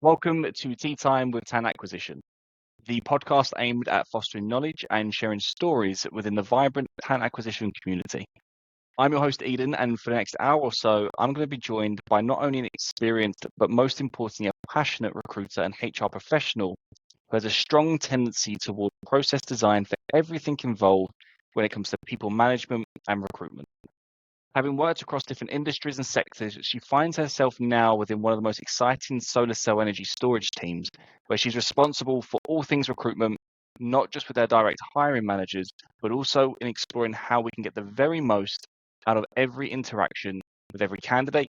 Welcome to Tea Time with Talent Acquisition, the podcast aimed at fostering knowledge and sharing stories within the vibrant talent acquisition community. I'm your host, Eden, and for the next hour or so, I'm going to be joined by not only an experienced, but most importantly, a passionate recruiter and HR professional who has a strong tendency toward process design for everything involved when it comes to people management and recruitment. Having worked across different industries and sectors, she finds herself now within one of the most exciting solar cell energy storage teams, where she's responsible for all things recruitment, not just with their direct hiring managers, but also in exploring how we can get the very most out of every interaction with every candidate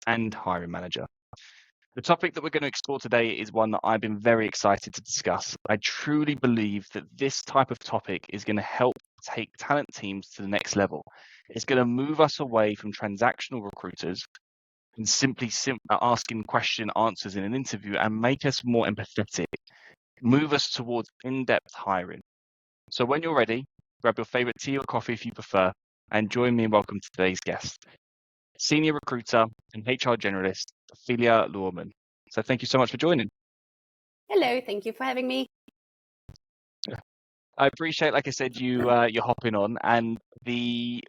and hiring manager. The topic that we're going to explore today is one that I've been very excited to discuss. I truly believe that this type of topic is going to help take talent teams to the next level. It's going to move us away from transactional recruiters and simply asking question answers in an interview and make us more empathetic, move us towards in-depth hiring. So when you're ready, grab your favorite tea or coffee if you prefer, and join me in welcome to today's guest, senior recruiter and HR generalist, Felia Lohrmann. So thank you so much for joining. Hello, thank you for having me. I appreciate, like I said, you're hopping on, and the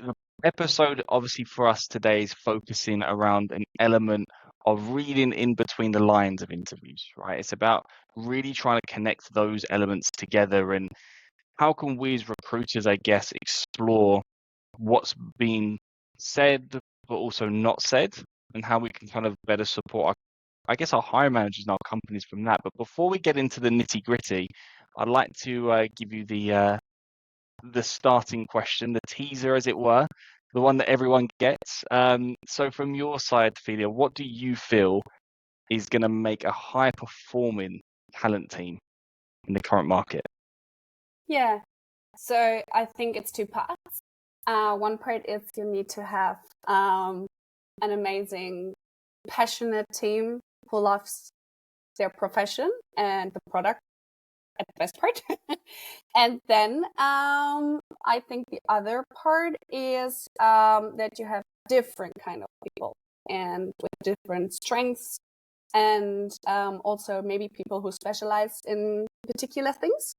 episode obviously for us today is focusing around an element of reading in between the lines of interviews, right? It's about really trying to connect those elements together, and how can we as recruiters, I guess, explore what's being said but also not said, and how we can kind of better support our hiring managers and our companies from that. But before we get into the nitty-gritty, I'd like to give you the starting question, the teaser, as it were, the one that everyone gets. So from your side, Felia, what do you feel is going to make a high-performing talent team in the current market? Yeah, so I think it's two parts. One part is you need to have an amazing, passionate team who loves their profession and the product at the best part. And then I think the other part is that you have different kind of people and with different strengths, and also maybe people who specialize in particular things,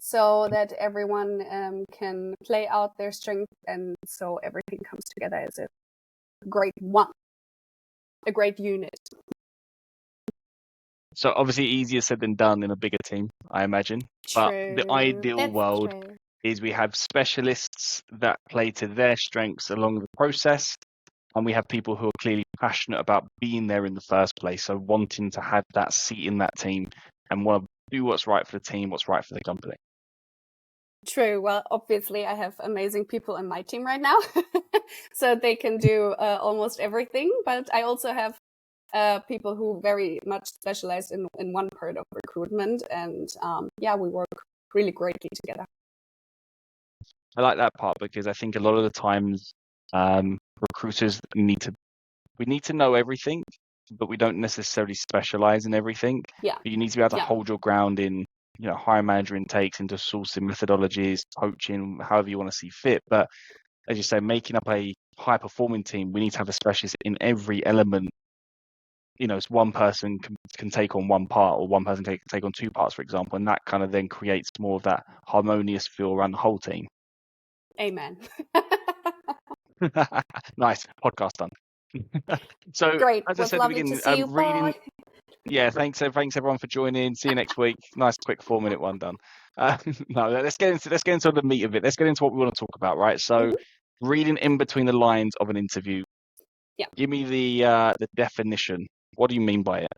so that everyone can play out their strength, and so everything comes together as a great unit. So obviously easier said than done in a bigger team, I imagine. But the ideal world is we have specialists that play to their strengths along the process, and we have people who are clearly passionate about being there in the first place, so wanting to have that seat in that team and want to do what's right for the team, what's right for the company. True. Well, obviously I have amazing people in my team right now, so they can do almost everything, but I also have people who very much specialize in one part of recruitment, and we work really greatly together. I like that part because I think a lot of the times recruiters need to know everything, but we don't necessarily specialize in everything. Yeah. But you need to be able to hold your ground in, hiring manager intakes, into sourcing methodologies, coaching, however you want to see fit. But as you say, making up a high performing team, we need to have a specialist in every element. One person can take on one part, or one person can take on two parts, for example, and that kind of then creates more of that harmonious feel around the whole team. Amen. Nice. Podcast done. So, great. as I said at the beginning, reading. Yeah, thanks everyone for joining. See you next week. Nice, quick 4-minute one done. No, let's get into the meat of it. Let's get into what we want to talk about, right? So, reading in between the lines of an interview. Yeah. Give me the definition. What do you mean by it?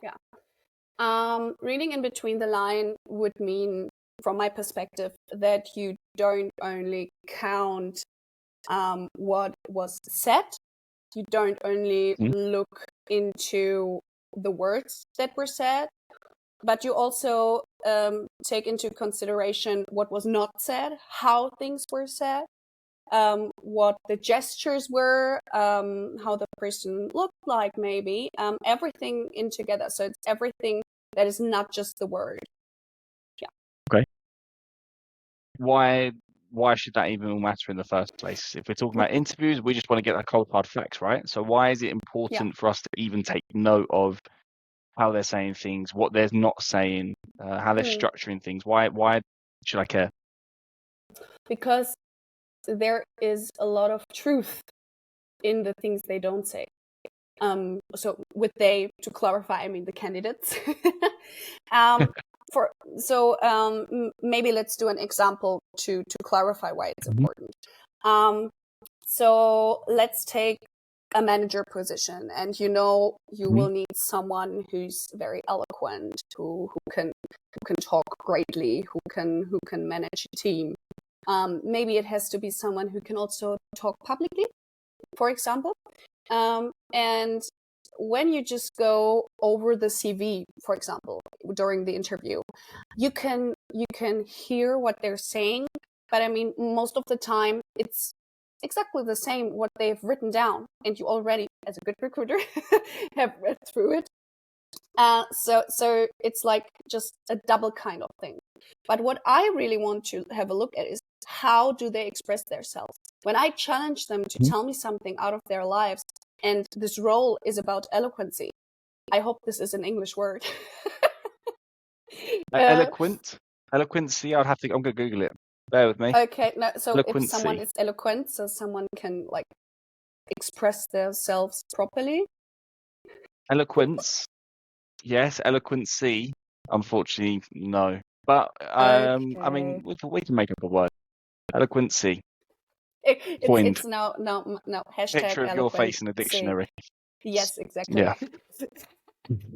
Yeah. Reading in between the line would mean, from my perspective, that you don't only count what was said. You don't only look into the words that were said, but you also take into consideration what was not said, how things were said, what the gestures were, how the person looked like, maybe everything in together. So it's everything that is not just the word. Yeah. Okay. Why should that even matter in the first place? If we're talking about interviews, we just want to get the cold hard facts, right? So why is it important for us to even take note of how they're saying things, what they're not saying, how they're structuring things. Why should I care? Because there is a lot of truth in the things they don't say. So with they, to clarify, I mean the candidates. Maybe let's do an example to clarify why it's important. So let's take a manager position, and you will need someone who's very eloquent, who can talk greatly, who can manage a team. Maybe it has to be someone who can also talk publicly, for example. And when you just go over the CV, for example, during the interview, you can hear what they're saying, but I mean, most of the time it's exactly the same what they've written down, and you already, as a good recruiter, have read through it. So it's like just a double kind of thing. But what I really want to have a look at is, how do they express themselves? When I challenge them to tell me something out of their lives, and this role is about eloquency. I hope this is an English word. Eloquency. I'm going to Google it. Bear with me. Okay. No, so Eloquency. if someone is eloquent, so someone can like express themselves properly. Eloquence. Yes. Eloquency. Unfortunately, no. But I mean, we can make up a word. Eloquency. It's now hashtag picture of your face in a dictionary. Yes, exactly. Yeah.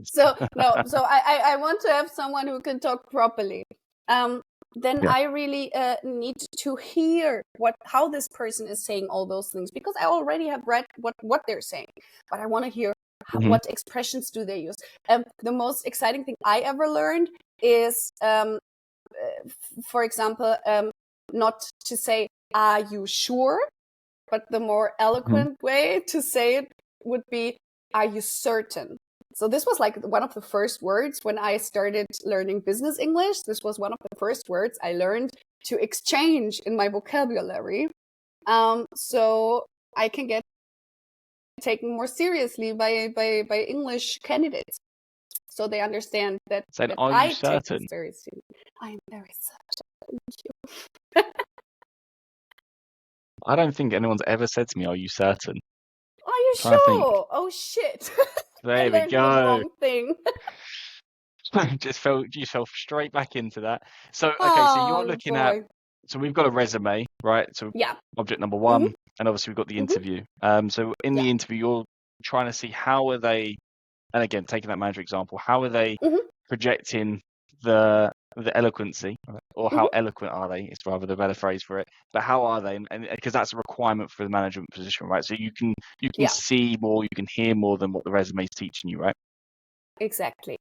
So I want to have someone who can talk properly. Then I really need to hear how this person is saying all those things, because I already have read what they're saying, but I want to hear what expressions do they use. The most exciting thing I ever learned is, for example, not to say, "Are you sure?" But the more eloquent way to say it would be, "Are you certain?" So this was like one of the first words when I started learning business English. This was one of the first words I learned to exchange in my vocabulary. So I can get taken more seriously by English candidates. So they understand that, I take this very seriously. I am very certain. Thank you. I don't think anyone's ever said to me, "Are you certain?" Are you sure? Oh shit! There we go. The wrong thing. just fell straight back into that. So okay, so you're looking at. So we've got a resume, right? So object number one, and obviously we've got the interview. So in the interview, you're trying to see how are they, and again, taking that manager example, how are they projecting the eloquency, or how eloquent are they? It's rather the better phrase for it. But how are they? And because that's a requirement for the management position, right? So you can see more, you can hear more than what the resume is teaching you, right? Exactly.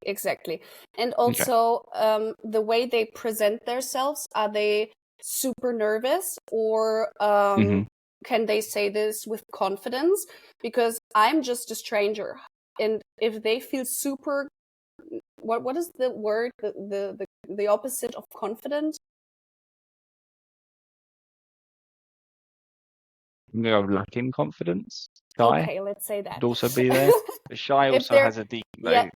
And also, the way they present themselves, are they super nervous, or can they say this with confidence? Because I'm just a stranger, and if they feel super, what is the word, the opposite of confident? Lacking confidence. Shy. Okay, let's say that. Would also be there. The shy also has a deep. Yeah.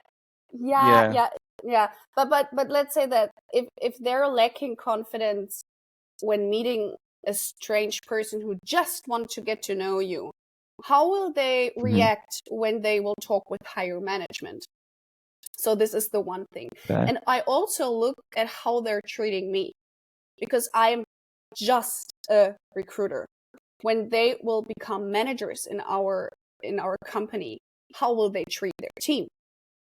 But let's say that if they're lacking confidence when meeting a strange person who just want to get to know you, how will they react when they will talk with higher management? So this is the one thing. And I also look at how they're treating me, because I'm just a recruiter. When they will become managers in our company, how will they treat their team?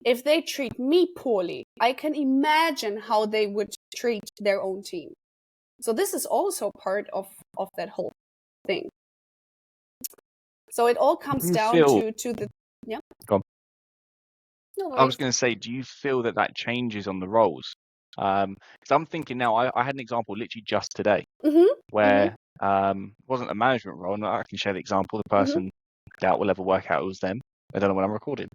If they treat me poorly, I can imagine how they would treat their own team. So this is also part of that whole thing. So it all comes down to the Go on. No, I was going to say, do you feel that changes on the roles? Because I'm thinking now, I had an example literally just today where it wasn't a management role, and I can share the example. The person, I doubt will ever work out it was them. I don't know when I'm recording.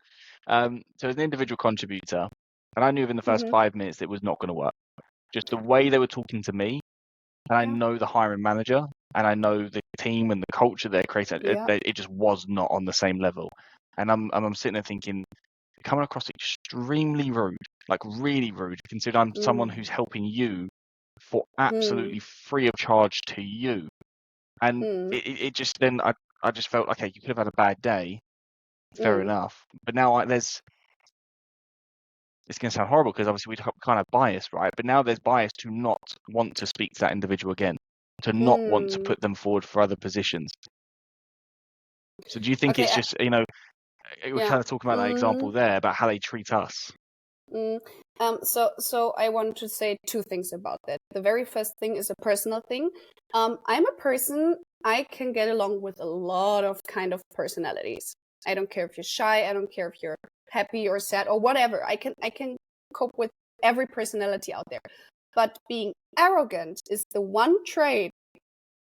So as an individual contributor, and I knew within the first 5 minutes it was not going to work. Just the way they were talking to me, and I know the hiring manager, and I know the team and the culture they're creating. It just was not on the same level. And I'm sitting there thinking, coming across extremely rude, like really rude, considering I'm someone who's helping you for absolutely free of charge to you. And it just then I just felt, okay, you could have had a bad day, fair enough. But now it's going to sound horrible because obviously we kind of bias, right? But now there's bias to not want to speak to that individual again, to not want to put them forward for other positions. So do you think it's just, we're kind of talking about that example there about how they treat us? So I want to say two things about that. The very first thing is a personal thing. I'm a person, I can get along with a lot of kind of personalities. I don't care if you're shy, I don't care if you're happy or sad or whatever. I can cope with every personality out there. But being arrogant is the one trait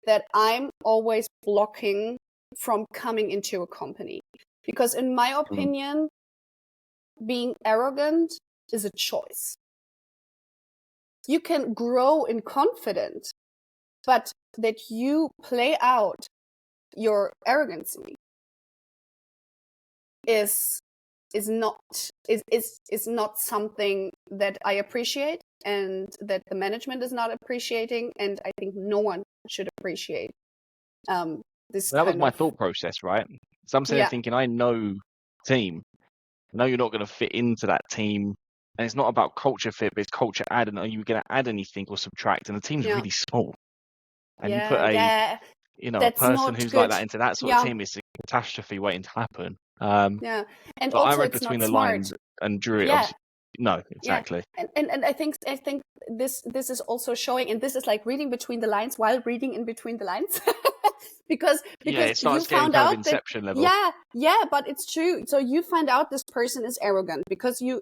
that I'm always blocking from coming into a company. Because in my opinion, being arrogant is a choice. You can grow in confidence, but that you play out your arrogancy is not something that I appreciate, and that the management is not appreciating, and I think no one should appreciate this. That was my thought process, right? So I'm sitting there thinking, I know team. I know you're not going to fit into that team, and it's not about culture fit, but it's culture add. And are you going to add anything or subtract? And the team's really small, and you put a person who's like that into that sort of team, it's a catastrophe waiting to happen. And but also I read between the lines and drew it. No, exactly. And I think this is also showing, and this is like reading between the lines while reading in between the lines. because it starts you found out that Inception level. But it's true. So you find out this person is arrogant because you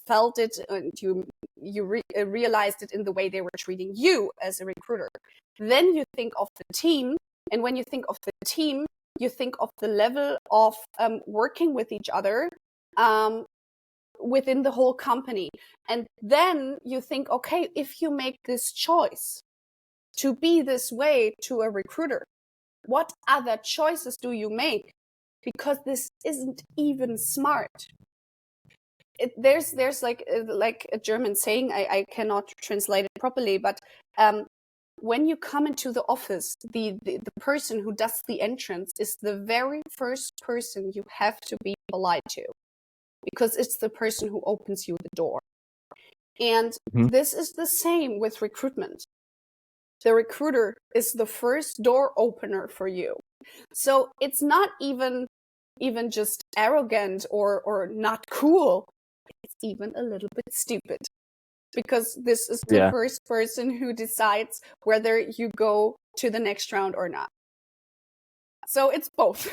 felt it, and you realized it in the way they were treating you as a recruiter. Then you think of the team, and when you think of the team, you think of the level of working with each other within the whole company. And then you think, okay, if you make this choice to be this way to a recruiter, what other choices do you make? Because this isn't even smart. There's like a German saying, I cannot translate it properly, but when you come into the office, the person who does the entrance is the very first person you have to be polite to, because it's the person who opens you the door. And this is the same with recruitment. The recruiter is the first door opener for you. So it's not even just arrogant or not cool. It's even a little bit stupid, because this is the first person who decides whether you go to the next round or not. So it's both.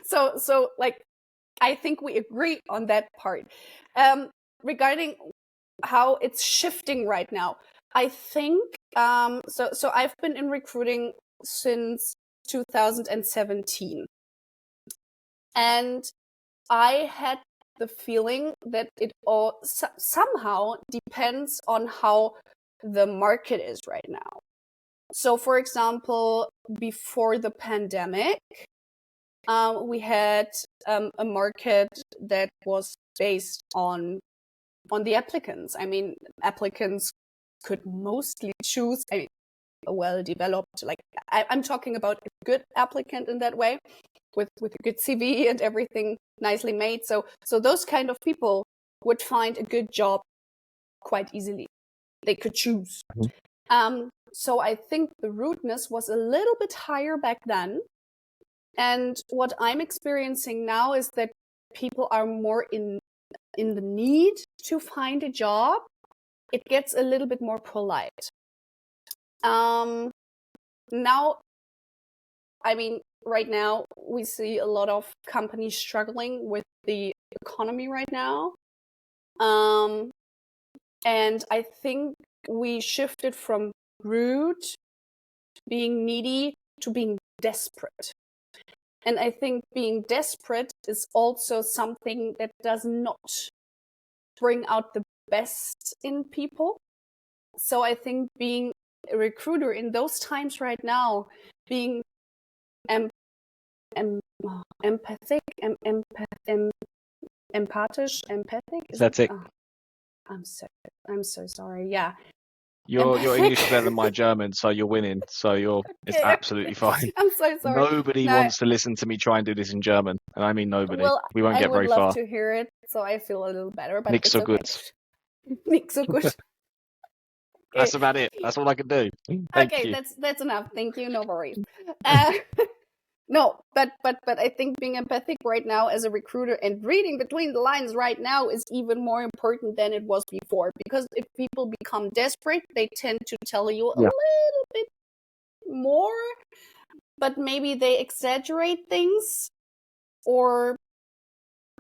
so like, I think we agree on that part. Regarding how it's shifting right now, I think so I've been in recruiting since 2017, and I had the feeling that it all somehow depends on how the market is right now. So, for example, before the pandemic, we had a market that was based on the applicants. I mean, applicants could mostly choose a well-developed, like I'm talking about a good applicant in that way, with a good CV and everything nicely made. So those kind of people would find a good job quite easily. They could choose. So I think the rudeness was a little bit higher back then. And what I'm experiencing now is that people are more in the need to find a job. It gets a little bit more polite. Now, I mean, right now we see a lot of companies struggling with the economy right now. And I think we shifted from rude, being needy, to being desperate. And I think being desperate is also something that does not bring out the best in people. So I think being a recruiter in those times right now, being empathic, empathic. That's it. Oh, I'm so sorry. Yeah. Your Empathic. English is better than my German, so you're winning. So it's Okay. absolutely fine. I'm so sorry. Nobody No, wants to listen to me try and do this in German, and I mean nobody. well, We won't I get would very love far. to hear it, so I feel a little better, but Nicht it's so okay. good. Nicht so good. That's about it. That's all I can do. Thank Okay, you. that's enough. Thank you. No worries. Uh, no, but I think being empathic right now as a recruiter and reading between the lines right now is even more important than it was before. Because if people become desperate, they tend to tell you a Yeah. little bit more, but maybe they exaggerate things or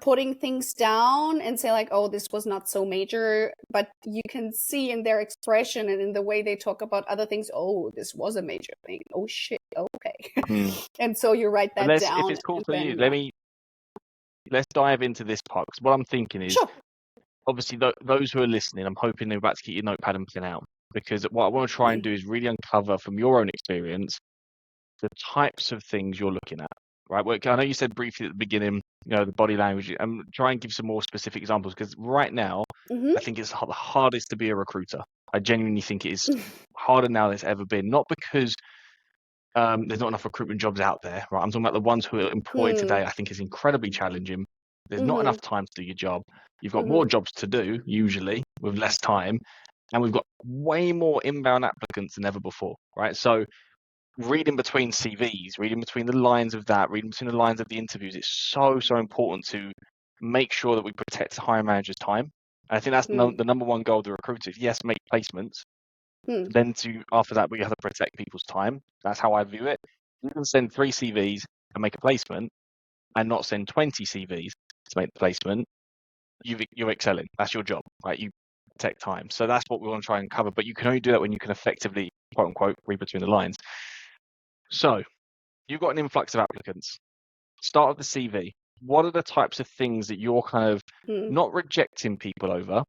putting things down and say like, oh, this was not so major, but you can see in their expression and in the way they talk about other things, oh, this was a major thing. Oh shit, okay. And so you write that If down. it's cool and for then, you, yeah. let's dive into this part. Because what I'm thinking is, Sure. obviously, those who are listening, I'm hoping they're about to get your notepad and pen out. Because what I want to try and do is really uncover from your own experience the types of things you're looking at. Right? I know you said briefly at the beginning, the body language, and try and give some more specific examples. Because right now, Mhm. I think it's the hardest to be a recruiter. I genuinely think it is harder now than it's ever been. Not because there's not enough recruitment jobs out there, right? I'm talking about the ones who are employed today. I think is incredibly challenging. There's not enough time to do your job. You've got more jobs to do, usually, with less time. And we've got way more inbound applicants than ever before, right? So reading between CVs, reading between the lines of that, reading between the lines of the interviews, it's so important to make sure that we protect the hiring manager's time. And I think that's the number one goal of the recruiters. Yes, make placements. Then after that, we have to protect people's time. That's how I view it. You can send 3 CVs and make a placement and not send 20 CVs to make the placement. You're excelling. That's your job, right? You protect time. So that's what we want to try and cover. But you can only do that when you can effectively, quote unquote, read between the lines. So you've got an influx of applicants. Start of the CV. What are the types of things that you're kind of not rejecting people over,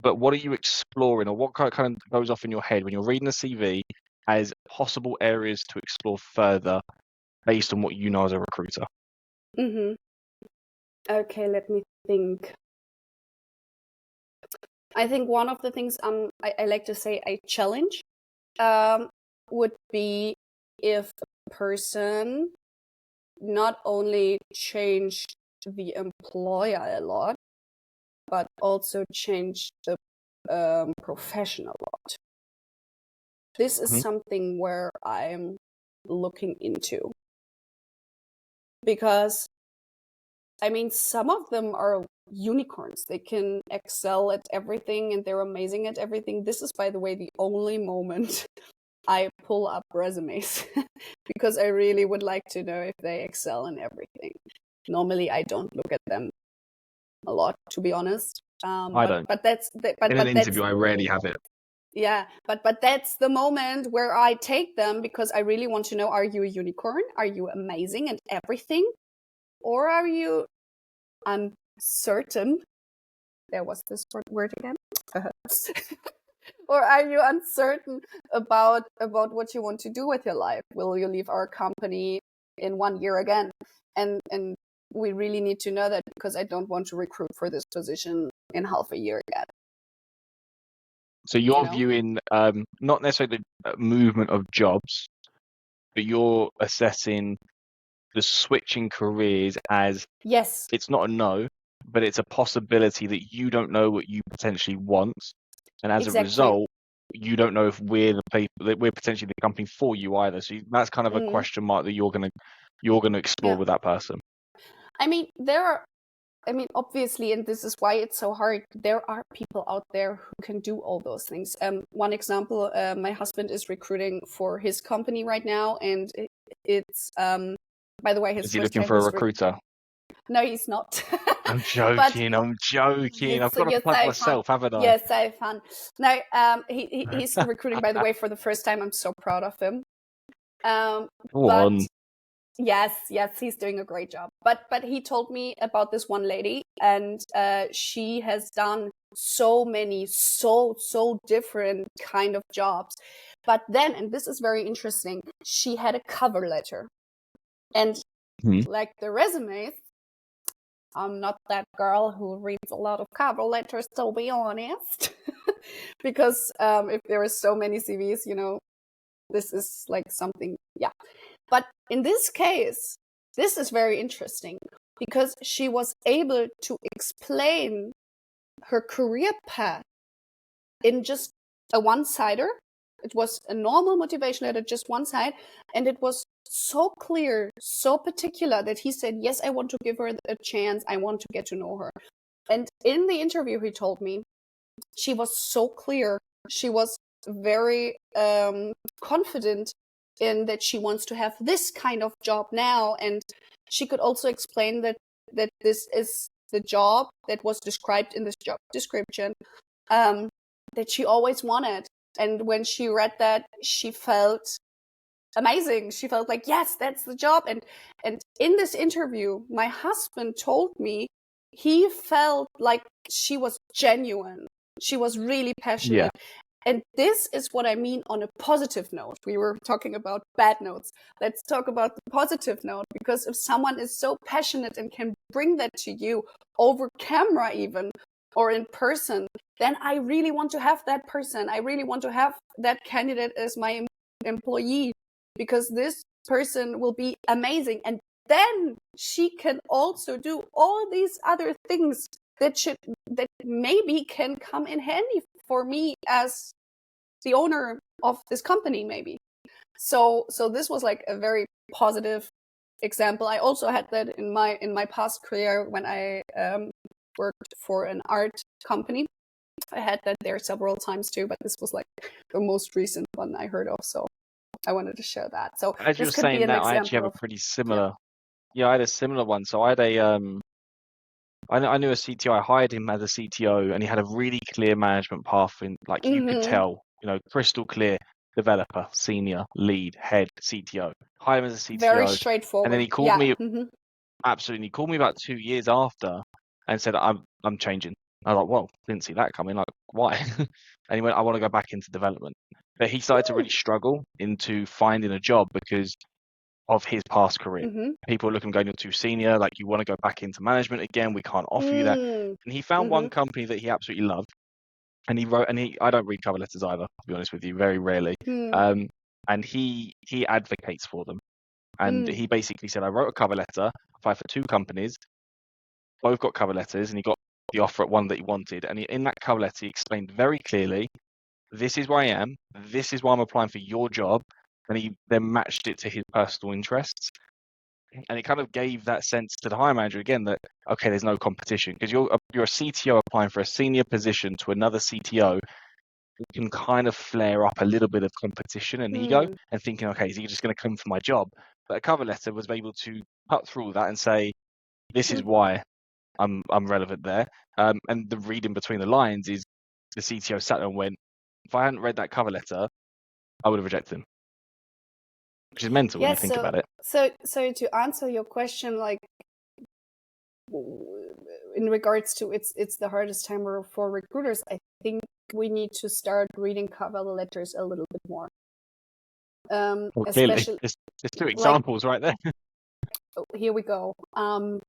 but what are you exploring, or what kind of goes off in your head when you're reading the CV as possible areas to explore further based on what you know as a recruiter? Okay, let me think. I think one of the things I like to say I challenge would be if a person not only changed the employer a lot, but also changed the profession a lot. This is something where I'm looking into. Because, I mean, some of them are unicorns. They can excel at everything and they're amazing at everything. This is, by the way, the only moment I pull up resumes because I really would like to know if they excel in everything. Normally, I don't look at them a lot, to be honest. I don't. But that's in an interview, I rarely have it. Yeah, but that's the moment where I take them because I really want to know: are you a unicorn? Are you amazing at everything, or are you uncertain? There was this word again. Or are you uncertain about what you want to do with your life? Will you leave our company in 1 year again? And we really need to know that because I don't want to recruit for this position in half a year again. So you're viewing not necessarily the movement of jobs, but you're assessing the switching careers as yes, it's not a no, but it's a possibility that you don't know what you potentially want, and as a result, you don't know if we're potentially the company for you either. So that's kind of a question mark that you're gonna explore with that person. I mean, obviously, and this is why it's so hard, there are people out there who can do all those things. One example, my husband is recruiting for his company right now, and it's, by the way, his Is he first looking time for a recruiter? No, he's not. I'm joking. I'm joking. I've got to plug myself, haven't I? Yes, I have fun. No, he's recruiting, by the way, for the first time. I'm so proud of him. But yes, he's doing a great job. But he told me about this one lady, and she has done so many, so different kind of jobs. But then, and this is very interesting, she had a cover letter, and like the resumes I'm not that girl who reads a lot of cover letters, to be honest. Because if there are so many CVs, this is like something, yeah. But in this case, this is very interesting because she was able to explain her career path in just a one-sider. It was a normal motivation letter, just one side, and it was so clear, so particular that he said, yes, I want to give her a chance. I want to get to know her. And in the interview, he told me she was so clear. She was very confident in that she wants to have this kind of job now. And she could also explain that this is the job that was described in this job description that she always wanted. And when she read that, she felt amazing. She felt like, yes, that's the job. And in this interview, my husband told me he felt like she was genuine. She was really passionate. Yeah. And this is what I mean on a positive note. We were talking about bad notes. Let's talk about the positive note, because if someone is so passionate and can bring that to you over camera even, or in person, then I really want to have that person. I really want to have that candidate as my employee, because this person will be amazing. And then she can also do all these other things that maybe can come in handy for me as the owner of this company, maybe. So this was like a very positive example. I also had that in my past career when I worked for an art company. I had that there several times too, but this was like the most recent one I heard of. So I wanted to share that. So As you were this could be saying an that, I actually have example a of, pretty similar. Yeah, I had a similar one. So I had I knew a CTO. I hired him as a CTO, and he had a really clear management path. In like you could tell, crystal clear: developer, senior, lead, head, CTO. Hired him as a very CTO, and then straightforward. he called Yeah. me. Absolutely, he called me about 2 years after, and said, "I'm changing." I was like, "Well, didn't see that coming. Like, why?" And he went, "I want to go back into development." But he started to really struggle into finding a job because of his past career. People are looking going, "You're too senior, like you want to go back into management again, we can't offer you that." And he found one company that he absolutely loved, and he wrote, and I don't read cover letters either, to be honest with you, very rarely. And he advocates for them. And he basically said, I wrote a cover letter, applied for 2 companies, both got cover letters, and he got the offer at one that he wanted. And in that cover letter, he explained very clearly, this is where I am, this is why I'm applying for your job. And he then matched it to his personal interests. And it kind of gave that sense to the hiring manager again that, okay, there's no competition, because you're a CTO applying for a senior position to another CTO. It can kind of flare up a little bit of competition and ego, and thinking, okay, is he just going to come for my job? But a cover letter was able to cut through all that and say, this is why I'm relevant there. And the reading between the lines is the CTO sat there and went, if I hadn't read that cover letter, I would have rejected him. Which is mental when you think about it. So to answer your question, like in regards to it's the hardest time for recruiters, I think we need to start reading cover letters a little bit more. Well, clearly, Especially there's 2 examples right there. Here we go.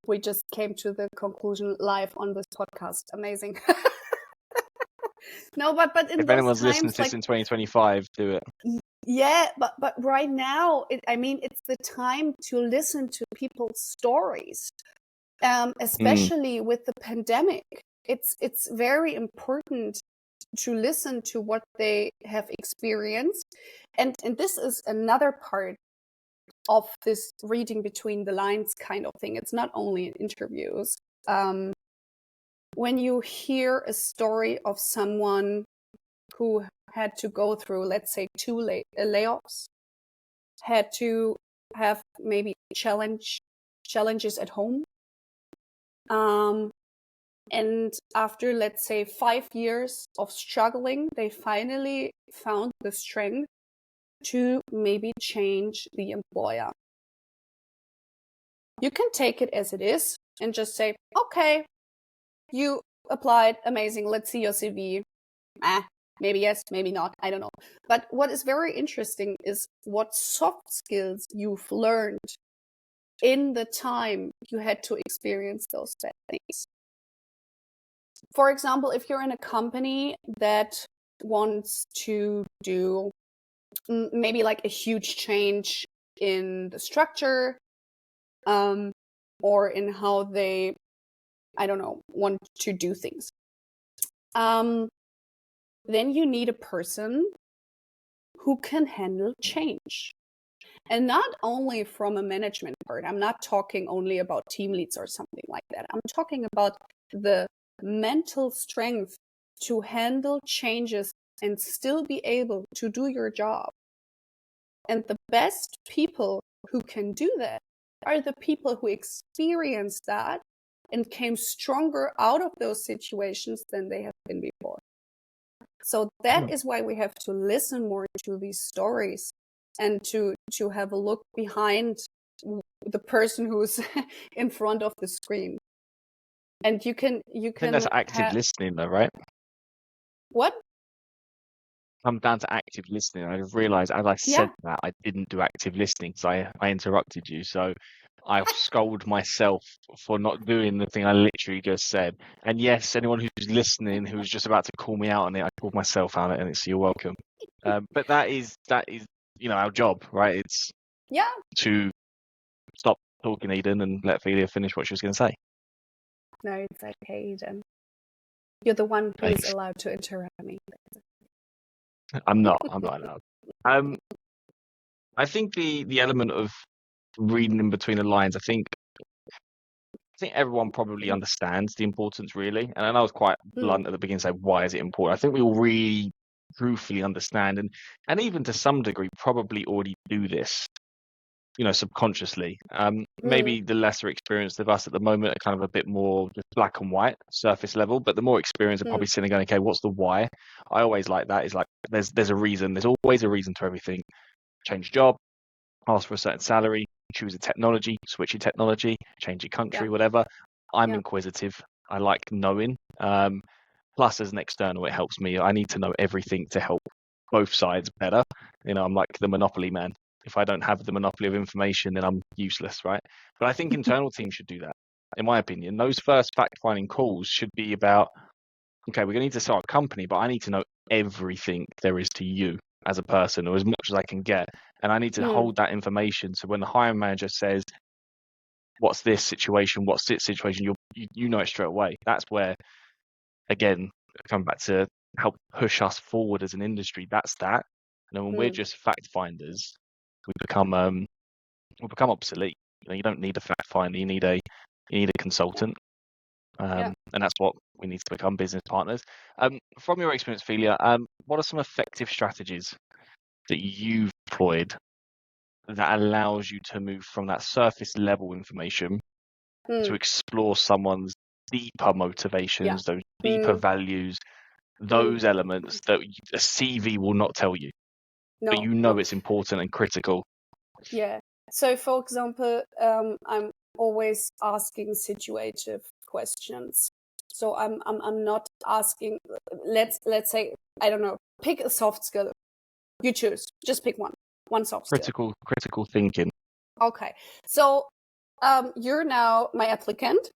We just came to the conclusion live on this podcast. Amazing. No, but in If those anyone's listening times, to this like in 2025, do it. yeah, but right now, it's the time to listen to people's stories, especially with the pandemic. It's very important to listen to what they have experienced, and this is another part of this reading between the lines kind of thing. It's not only in interviews. When you hear a story of someone who had to go through, let's say, 2 layoffs, had to have maybe challenges at home, and after, let's say, 5 years of struggling, they finally found the strength to maybe change the employer. You can take it as it is and just say, okay, you applied, amazing, let's see your CV. Maybe yes, maybe not, I don't know. But what is very interesting is what soft skills you've learned in the time you had to experience those bad things. For example, if you're in a company that wants to do maybe like a huge change in the structure, or in how they, I don't know, want to do things, then you need a person who can handle change. And not only from a management part. I'm not talking only about team leads or something like that. I'm talking about the mental strength to handle changes and still be able to do your job. And the best people who can do that are the people who experienced that and came stronger out of those situations than they have been before. So that is why we have to listen more to these stories and to have a look behind the person who's in front of the screen. And you can I think that's active listening though, right? What? Come down to active listening. I realized as I said that I didn't do active listening because I interrupted you. So I scold myself for not doing the thing I literally just said. And yes, anyone who's listening who's just about to call me out on it, I called myself out on it, so you're welcome. But that is our job, right? It's to stop talking, Eden, and let Felia finish what she was going to say. No, it's okay, Eden. You're the one who's allowed to interrupt me. I'm not allowed. I think the element of reading in between the lines, I think everyone probably understands the importance, really. And I know I was quite blunt at the beginning, say why is it important? I think we all really truthfully understand, and even to some degree probably already do this, subconsciously. Maybe the lesser experienced of us at the moment are kind of a bit more just black and white, surface level, but the more experienced are probably sitting going, okay, what's the why? I always like that. Is like there's a reason. There's always a reason to everything. Change job, ask for a certain salary, choose a technology, switch your technology, change your country, whatever. I'm inquisitive. I like knowing. Plus, as an external, it helps me. I need to know everything to help both sides better. I'm like the monopoly man. If I don't have the monopoly of information, then I'm useless, right? But I think internal teams should do that. In my opinion, those first fact-finding calls should be about, okay, we're going to need to start a company, but I need to know everything there is to you as a person, or as much as I can get. And I need to hold that information. So when the hiring manager says, what's this situation? What's this situation? You know it straight away. That's where, again, come back to help push us forward as an industry. That's that. And when we're just fact finders, we become obsolete. You don't need a fact finder. You need a consultant. And that's what we need to become, business partners. From your experience, Felia, what are some effective strategies that you've employed that allows you to move from that surface level information to explore someone's deeper motivations, those deeper values, those elements that a CV will not tell you, but it's important and critical? Yeah. So, for example, I'm always asking situative questions. So I'm not asking. Let's say, I don't know. Pick a soft skill. You choose. Just pick one soft skill. Critical thinking. Okay. So you're now my applicant,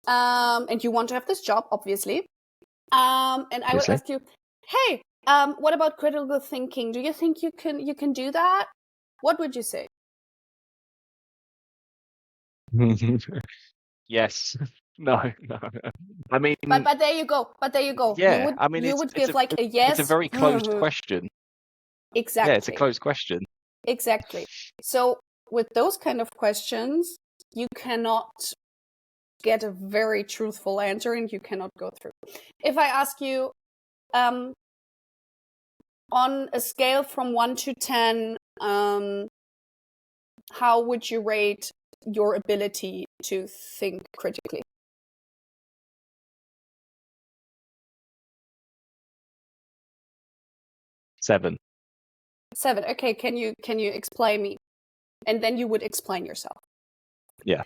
and you want to have this job, obviously. And I will ask you, hey, what about critical thinking? Do you think you can do that? What would you say? Yes. No. I mean, but there you go. Yeah, you would give like a yes. It's a very closed question. Exactly. Yeah, it's a closed question. Exactly. So with those kind of questions, you cannot get a very truthful answer, and you cannot go through. If I ask you, on a scale from 1 to 10, how would you rate your ability to think critically? 7. 7. Okay, can you explain me? And then you would explain yourself. Yeah.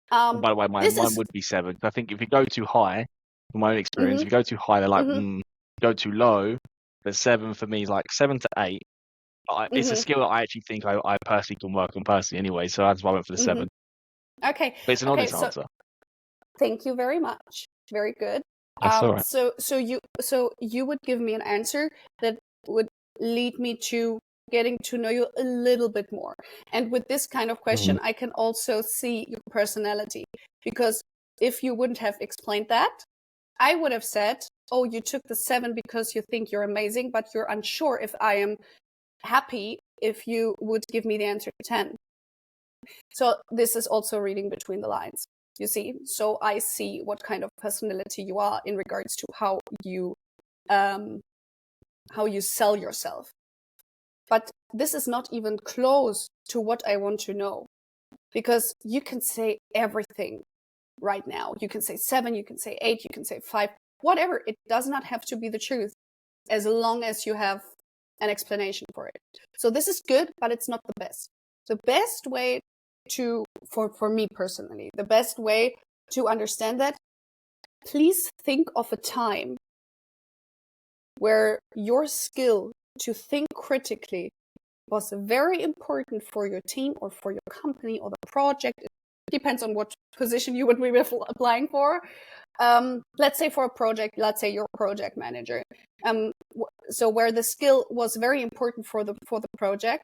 By the way, mine would be 7. I think if you go too high, from my own experience, if you go too high, they're like, go too low. But 7 for me is like 7 to 8. It's a skill that I actually think I personally can work on personally anyway, so that's why I went for the 7. Okay. But it's an honest answer. Thank you very much. Very good. That's all right. So you would give me an answer that would lead me to getting to know you a little bit more. And with this kind of question, I can also see your personality, because if you wouldn't have explained that, I would have said, oh, you took the 7 because you think you're amazing, but you're unsure if I am happy if you would give me the answer 10. So this is also reading between the lines, you see. So I see what kind of personality you are in regards to how you sell yourself. But this is not even close to what I want to know, because you can say everything right now. You can say 7, you can say 8, you can say 5, whatever. It does not have to be the truth, as long as you have an explanation for it. So this is good, but it's not the best. The best way for me personally, the best way to understand that, please think of a time where your skill to think critically was very important for your team or for your company or the project. It depends on what position you would be applying for. Let's say for a project, let's say you're a project manager. So where the skill was very important for the project,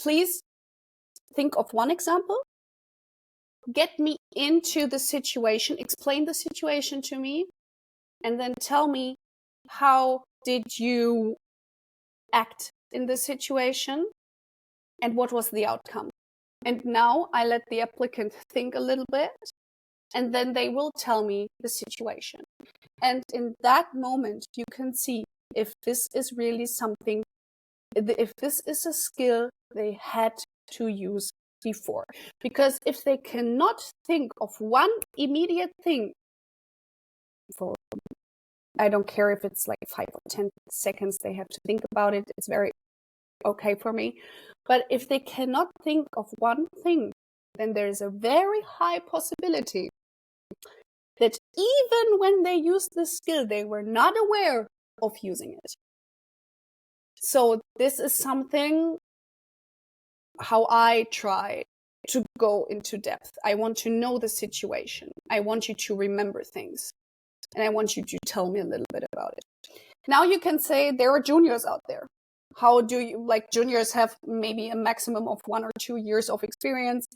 please think of one example. Get me into the situation, explain the situation to me, and then tell me, how did you act in the situation and what was the outcome? And now I let the applicant think a little bit, and then they will tell me the situation. And in that moment, you can see if this is really something, if this is a skill they had to use before. Because if they cannot think of one immediate thing for, I don't care if it's like 5 or 10 seconds they have to think about it, it's very okay for me. But if they cannot think of one thing, then there is a very high possibility that even when they used the skill, they were not aware of using it. So this is something how I try to go into depth. I want to know the situation. I want you to remember things. And I want you to tell me a little bit about it. Now you can say there are juniors out there. How do you, like, juniors have maybe a maximum of 1 or 2 years of experience.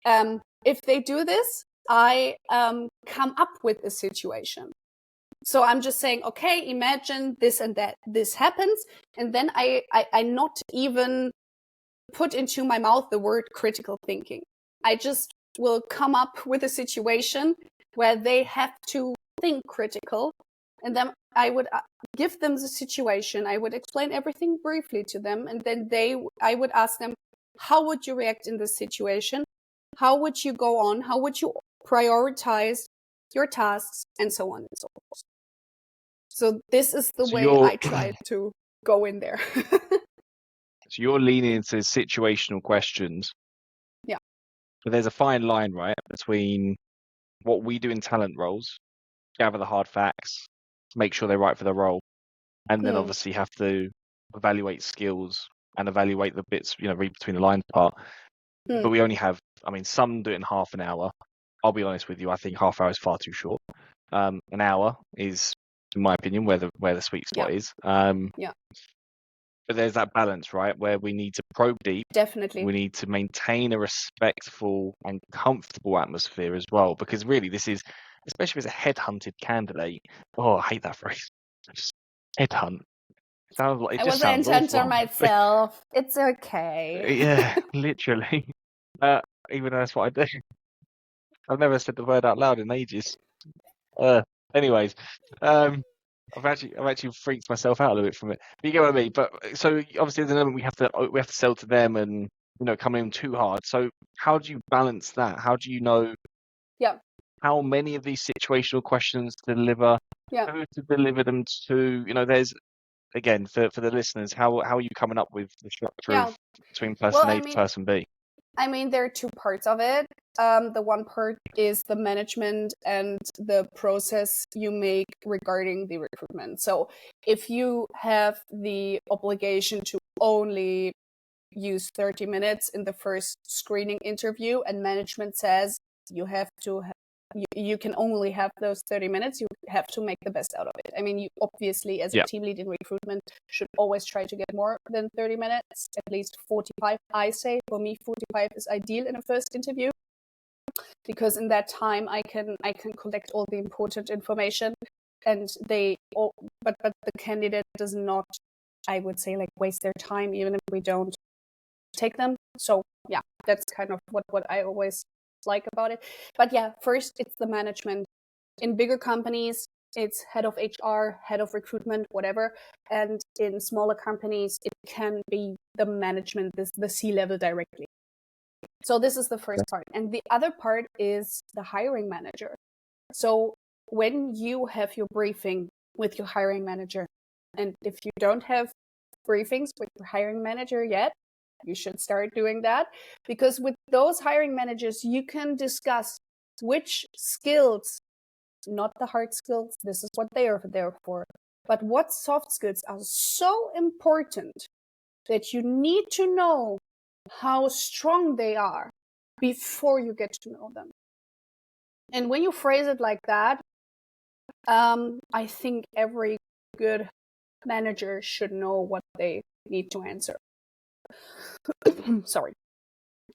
If they do this, I come up with a situation. So I'm just saying, okay, imagine this and that, this happens. And then I not even put into my mouth the word critical thinking. I just will come up with a situation where they have to think critical. And then I would give them the situation. I would explain everything briefly to them. And then I would ask them, how would you react in this situation? How would you go on? How would you prioritize your tasks? And so on and so forth. So this is the way I try to go in there. So you're leaning into situational questions. Yeah. But there's a fine line, right, between what we do in talent roles, gather the hard facts, make sure they're right for the role, and then obviously have to evaluate skills and evaluate the bits, read between the lines part. But we only have, some do it in half an hour. I'll be honest with you, I think half hour is far too short. An hour is, in my opinion, where the sweet spot is. But there's that balance, right, where we need to probe deep. Definitely. We need to maintain a respectful and comfortable atmosphere as well, because really this is, especially as a headhunted candidate, I hate that phrase. Just headhunt. Sounds like it just sounds awful. I was an headhunter myself. It's okay. Yeah, literally. Even though that's what I do. I've never said the word out loud in ages. Anyways, I've actually freaked myself out a little bit from it. But you get what I mean. But so obviously at the moment we have to sell to them and come in too hard. So how do you balance that? How do you know how many of these situational questions to deliver? Who to deliver them to? There's, again, for the listeners, how are you coming up with the structure between person A to person B? There are two parts of it. The one part is the management and the process you make regarding the recruitment. So if you have the obligation to only use 30 minutes in the first screening interview and management says you have to you can only have those 30 minutes, you have to make the best out of it. I mean, you obviously, as a team lead in recruitment, should always try to get more than 30 minutes, at least 45. I say, for me, 45 is ideal in a first interview, because in that time I can collect all the important information, and but the candidate does not, I would say, like, waste their time, even if we don't take them. So yeah, that's kind of what I always like about it. But yeah, first it's the management. In bigger companies, it's head of HR, head of recruitment, whatever. And in smaller companies, it can be the management, the C-level directly. So this is the first part. And the other part is the hiring manager. So when you have your briefing with your hiring manager, and if you don't have briefings with your hiring manager yet, you should start doing that, because with those hiring managers, you can discuss which skills, not the hard skills, this is what they are there for, but what soft skills are so important that you need to know how strong they are before you get to know them. And when you phrase it like that, I think every good manager should know what they need to answer. Sorry,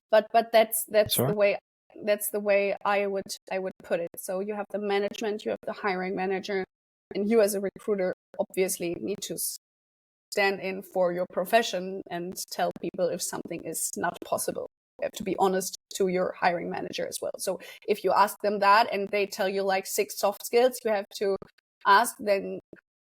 but that's the way I would put it. So you have the management, you have the hiring manager, and you as a recruiter obviously need to stand in for your profession and tell people if something is not possible. You have to be honest to your hiring manager as well. So if you ask them that and they tell you like 6 soft skills you have to ask, then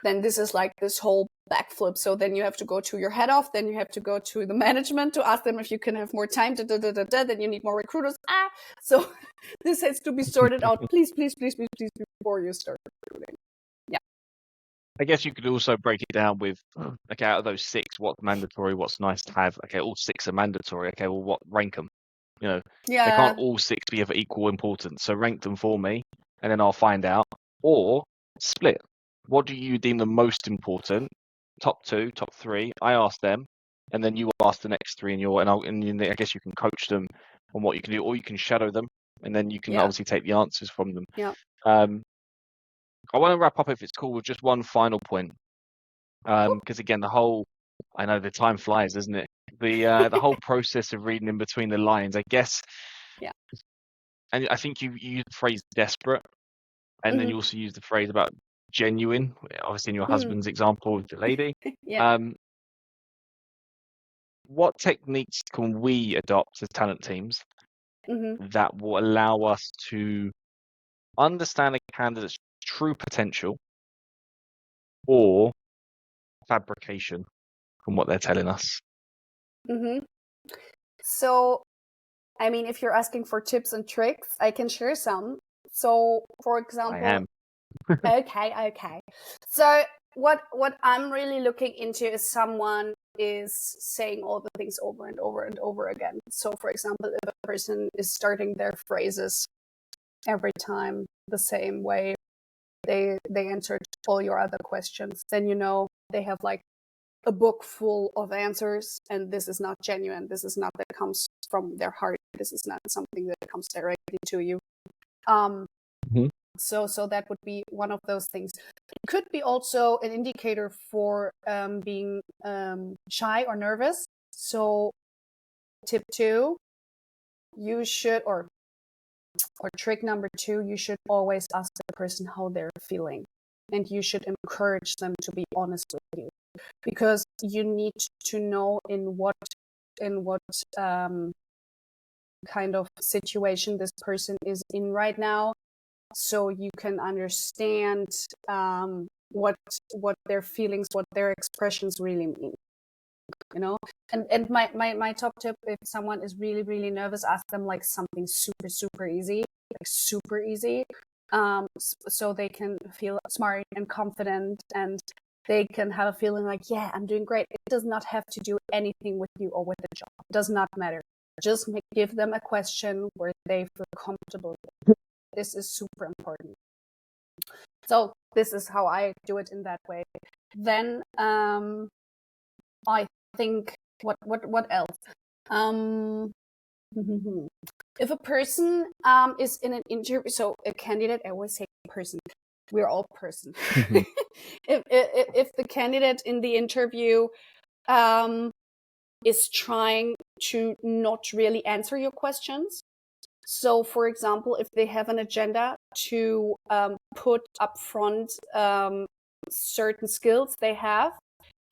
this is like this whole backflip. So then you have to go to your head off, then you have to go to the management to ask them if you can have more time, then you need more recruiters. So this has to be sorted out. Please, before you start recruiting. Yeah. I guess you could also break it down with, okay, out of those 6, what's mandatory, what's nice to have? Okay, all 6 are mandatory. Okay, well, what rank them? You know, they can't all 6 be of equal importance. So rank them for me, and then I'll find out. Or split. What do you deem the most important? Top 2, top 3. I ask them, and then you ask the next 3, and I guess you can coach them on what you can do, or you can shadow them, and then you can obviously take the answers from them. Yeah. I want to wrap up, if it's cool, with just one final point, because again, I know the time flies, isn't it? The whole process of reading in between the lines, I guess. Yeah. And I think you used the phrase desperate, and then you also used the phrase about genuine, obviously in your husband's example with the lady. Yeah. What techniques can we adopt as talent teams that will allow us to understand a candidate's true potential or fabrication from what they're telling us? So, I mean, if you're asking for tips and tricks, I can share some. So, for example, I am. Okay. So what I'm really looking into is someone is saying all the things over and over and over again. So for example, if a person is starting their phrases every time the same way they answered all your other questions, then you know they have like a book full of answers, and this is not genuine. This is not that comes from their heart. This is not something that comes directly to you. So that would be one of those things. It could be also an indicator for being shy or nervous. So tip 2, you should, or trick number 2, you should always ask the person how they're feeling, and you should encourage them to be honest with you, because you need to know in what kind of situation this person is in right now, so you can understand what their feelings, what their expressions really mean. You know, and my top tip, if someone is really, really nervous, ask them like something super easy, so they can feel smart and confident, and they can have a feeling like, yeah, I'm doing great. It does not have to do anything with you or with the job. It does not matter. Just give them a question where they feel comfortable. This is super important. So this is how I do it in that way. Then I think What else? If a person is in an interview, so a candidate, I always say person. We're all person. If the candidate in the interview is trying to not really answer your questions. So, for example, if they have an agenda to put up front certain skills they have,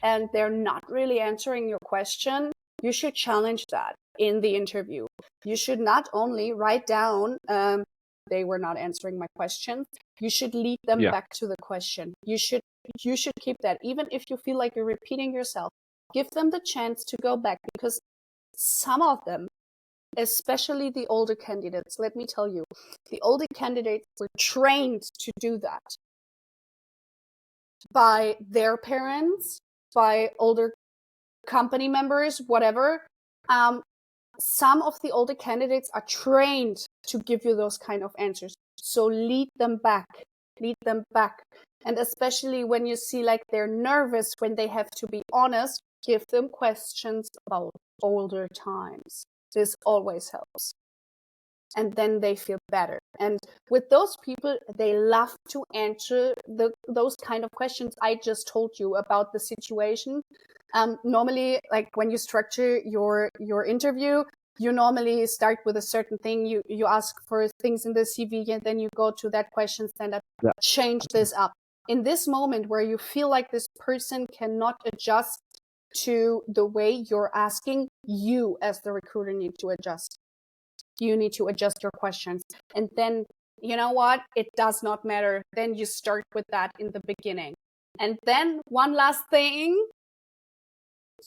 and they're not really answering your question, you should challenge that in the interview. You should not only write down they were not answering my question. You should lead them back to the question. You should keep that, even if you feel like you're repeating yourself. Give them the chance to go back, because some of them, especially the older candidates, let me tell you, the older candidates were trained to do that by their parents, by older company members, whatever. Some of the older candidates are trained to give you those kind of answers. So lead them back. And especially when you see like they're nervous, when they have to be honest, give them questions about older times. This always helps. And then they feel better. And with those people, they love to answer those kind of questions I just told you about the situation. Normally, like when you structure your interview, you normally start with a certain thing. You ask for things in the CV, and then you go to that question, stand up, change this up. In this moment where you feel like this person cannot adjust to the way you're asking, you as the recruiter need to adjust. You need to adjust your questions. And then, you know what? It does not matter. Then you start with that in the beginning. And then one last thing,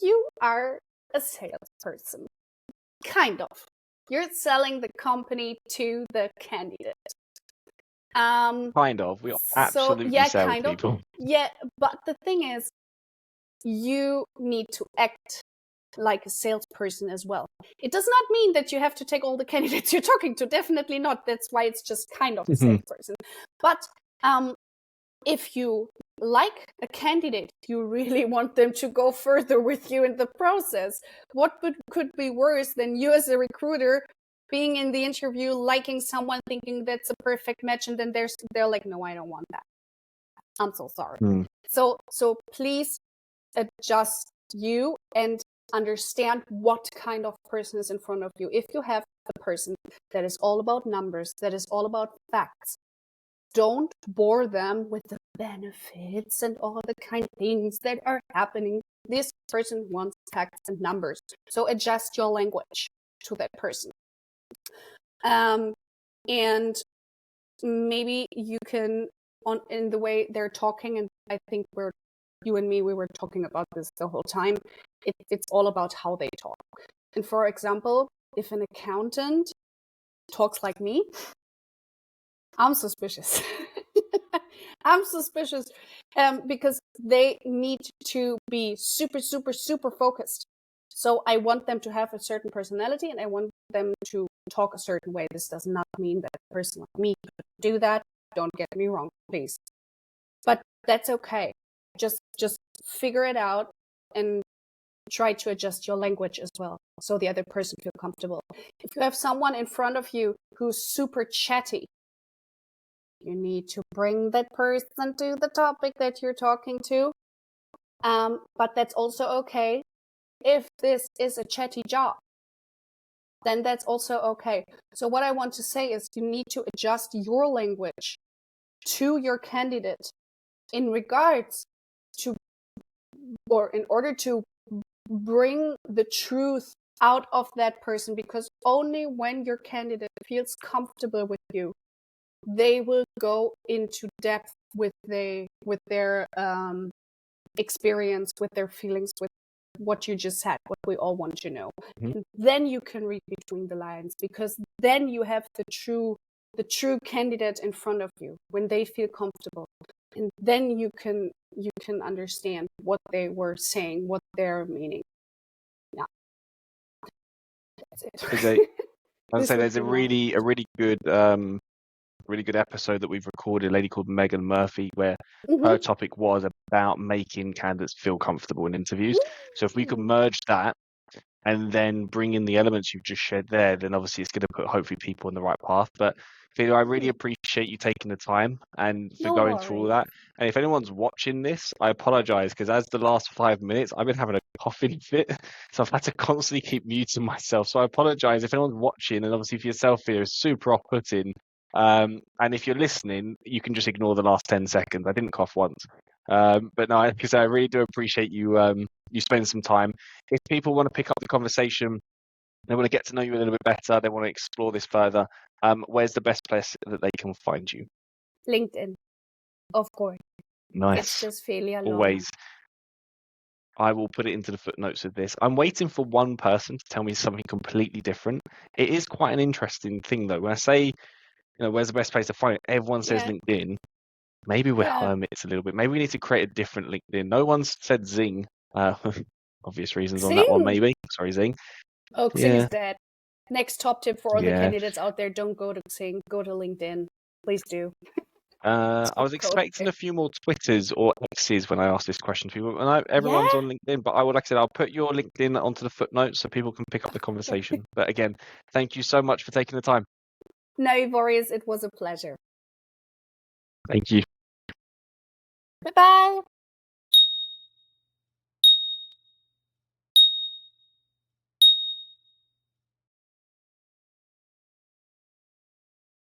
you are a salesperson. Kind of. You're selling the company to the candidate. Kind of. We absolutely sell people. Yeah, but the thing is, you need to act like a salesperson as well. It does not mean that you have to take all the candidates you're talking to. Definitely not. That's why it's just kind of a salesperson. But if you like a candidate, you really want them to go further with you in the process. What could be worse than you as a recruiter being in the interview, liking someone, thinking that's a perfect match, and then they're like, no, I don't want that. I'm so sorry. So please adjust you and understand what kind of person is in front of you. If you have a person that is all about numbers, that is all about facts, don't bore them with the benefits and all the kind of things that are happening. This person wants facts and numbers. So adjust your language to that person. And maybe you can, in the way they're talking, and I think you and me, we were talking about this the whole time. It's all about how they talk. And for example, if an accountant talks like me, I'm suspicious. I'm suspicious because they need to be super, super, super focused. So I want them to have a certain personality, and I want them to talk a certain way. This does not mean that a person like me could do that. Don't get me wrong, please. But that's okay. Just figure it out and try to adjust your language as well, so the other person feels comfortable. If you have someone in front of you who's super chatty, you need to bring that person to the topic that you're talking to. But that's also okay. If this is a chatty job, then that's also okay. So what I want to say is you need to adjust your language to your candidate in regards to, or in order to bring the truth out of that person, because only when your candidate feels comfortable with you, they will go into depth with their experience, with their feelings, with what you just said, what we all want to know. And then you can read between the lines, because then you have the true candidate in front of you when they feel comfortable, and then you can understand what they were saying, what they're meaning. Yeah, that's it. I'd say there's a really good episode that we've recorded, a lady called Megan Murphy, where her topic was about making candidates feel comfortable in interviews. So if we could merge that and then bring in the elements you've just shared there, then obviously it's going to put hopefully people on the right path. But Felia, I really appreciate you taking the time and for No going through all worries. that. And if anyone's watching this, I apologize because as the last 5 minutes, I've been having a coughing fit, so I've had to constantly keep muting myself. So I apologize if anyone's watching, and obviously for yourself, Felia, is super off-putting. And if you're listening, you can just ignore the last 10 seconds. I didn't cough once. But no, because I really do appreciate you you spending some time. If people want to pick up the conversation, they want to get to know you a little bit better, they want to explore this further, where's the best place that they can find you? LinkedIn, of course. It's Nice. just Felia Lohrmann. Always. I will put it into the footnotes of this. I'm waiting for one person to tell me something completely different. It is quite an interesting thing, though. When I say, where's the best place to find it? Everyone says Yeah. LinkedIn. Maybe we're Yeah. hermits a little bit. Maybe we need to create a different LinkedIn. No one's said Zing. Obvious reasons on that one, Xing. maybe. Sorry, Zing. Oh, Xing is dead. Next top tip for all the Yeah. candidates out there: don't go to Xing, go to LinkedIn. Please do. I was expecting a few more Twitters or X's when I asked this question to people. And everyone's on LinkedIn, but like I said, I'll put your LinkedIn onto the footnotes so people can pick up the conversation. But again, thank you so much for taking the time. No worries. It was a pleasure. Thank you. Bye-bye.